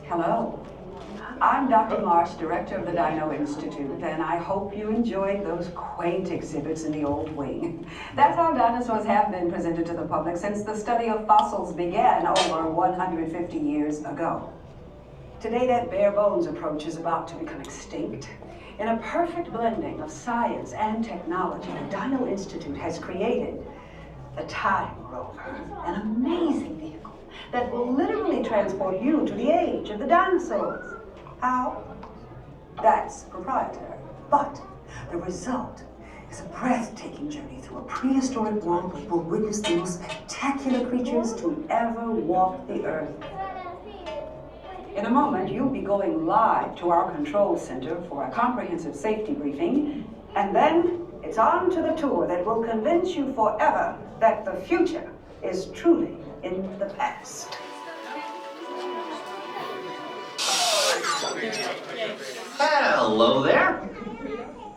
Hello. I'm Dr. Marsh, director of the Dino Institute, and I hope you enjoyed those quaint exhibits in the old wing. That's how dinosaurs have been presented to the public since the study of fossils began over 150 years ago. Today, that bare bones approach is about to become extinct. In a perfect blending of science and technology, the Dino Institute has created the Time Rover, an amazing vehicle that will literally transport you to the age of the dinosaurs. How? That's proprietary. But the result is a breathtaking journey through a prehistoric world where you'll witness the most spectacular creatures to ever walk the earth. In a moment, you'll be going live to our control center for a comprehensive safety briefing, and then it's on to the tour that will convince you forever that the future is truly in the past. Hello there.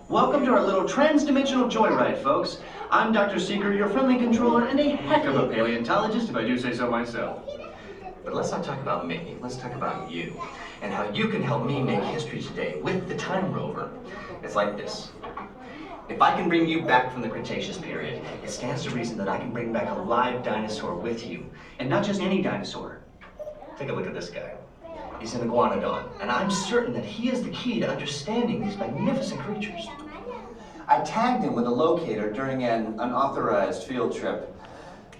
Welcome to our little trans-dimensional joyride, folks. I'm Dr. Seeker, your friendly controller, and a heck of a paleontologist, if I do say so myself. But let's not talk about me. Let's talk about you and how you can help me make history today with the Time Rover. It's like this. If I can bring you back from the Cretaceous period, it stands to reason that I can bring back a live dinosaur with you. And not just any dinosaur. Take a look at this guy. He's an Iguanadon, and I'm certain that he is the key to understanding these magnificent creatures. I tagged him with a locator during an unauthorized field trip.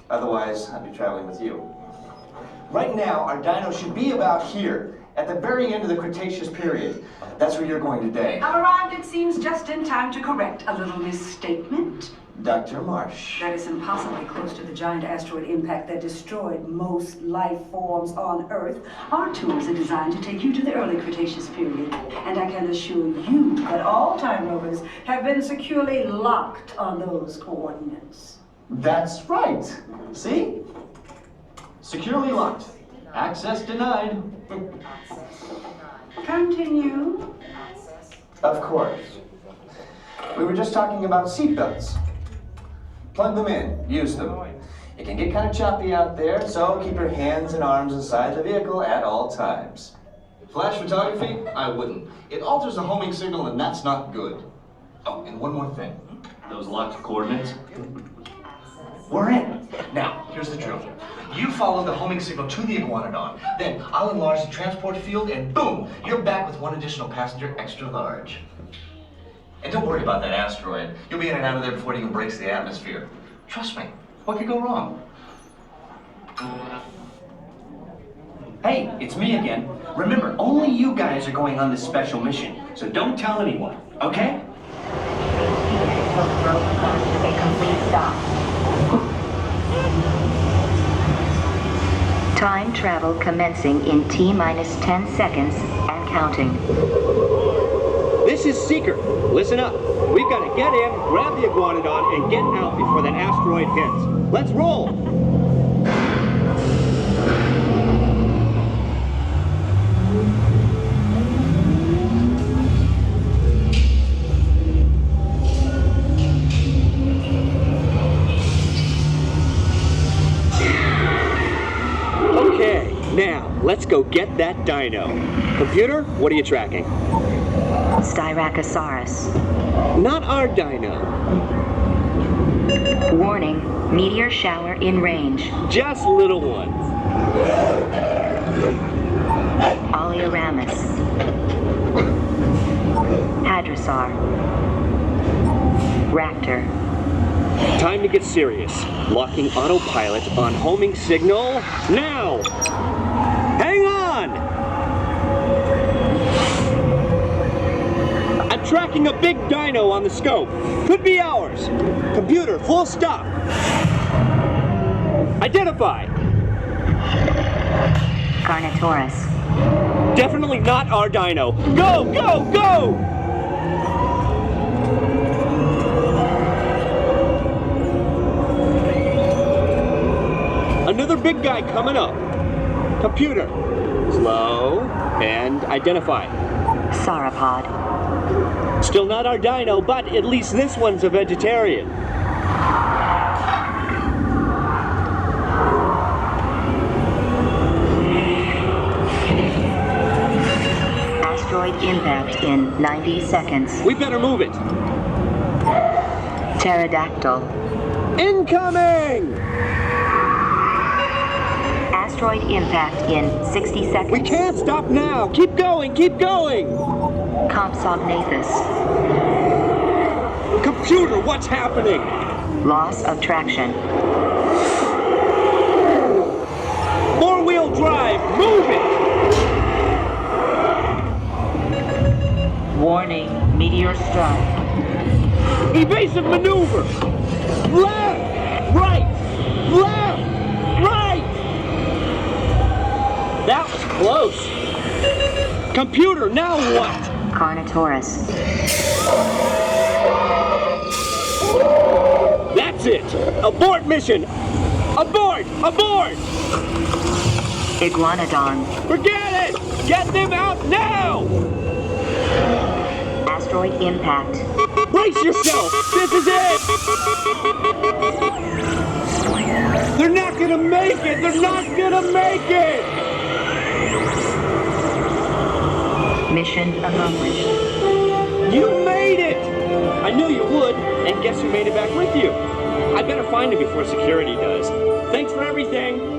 Otherwise, I'd be traveling with you. Right now, our dino should be about here, at the very end of the Cretaceous period. That's where you're going today. I've arrived, it seems, just in time to correct a little misstatement. Dr. Marsh. That is impossibly close to the giant asteroid impact that destroyed most life forms on Earth. Our tours are designed to take you to the early Cretaceous period, and I can assure you that all time rovers have been securely locked on those coordinates. That's right. See? Securely locked. Access denied. Continue. Of course. We were just talking about seatbelts. Plug them in, use them. It can get kind of choppy out there, so keep your hands and arms inside the vehicle at all times. Flash photography? I wouldn't. It alters the homing signal, and that's not good. Oh, and one more thing. Those locked coordinates? We're in. Now, here's the drill. You follow the homing signal to the Iguanodon. Then I'll enlarge the transport field, and boom, you're back with one additional passenger extra large. And don't worry about that asteroid. You'll be in and out of there before it even breaks the atmosphere. Trust me, what could go wrong? Hey, it's me again. Remember, only you guys are going on this special mission, so don't tell anyone, okay? A complete stop. Time travel commencing in T-minus 10 seconds and counting. This is Seeker. Listen up. We've got to get in, grab the Iguanodon, and get out before that asteroid hits. Let's roll! Okay, now, let's go get that dino. Computer, what are you tracking? Styracosaurus. Not our dino. Warning, meteor shower in range. Just little ones. Oleoramus. Hadrosaur. Raptor. Time to get serious. Locking autopilot on homing signal now! Hang on! I'm tracking a big dino on the scope. Could be ours. Computer, full stop. Identify. Carnotaurus. Definitely not our dino. Go, go, go! Another big guy coming up. Computer, slow, and identify. Sauropod. Still not our dino, but at least this one's a vegetarian. impact in 90 seconds. We better move it. Pterodactyl. Incoming! Asteroid impact in 60 seconds. We can't stop now. Keep going, keep going. Compsognathus. Computer, what's happening? Loss of traction. Four-wheel drive, move it! Warning, meteor strike. Evasive maneuver! Left! Right! Left! Right! That was close. Computer, now what? Carnotaurus. That's it! Abort mission! Abort! Abort! Iguanadon. Forget it! Get them out now! Asteroid impact. Brace yourself! This is it! They're not gonna make it! They're not gonna make it! Mission accomplished. You made it! I knew you would, and guess who made it back with you? I better find him before security does. Thanks for everything!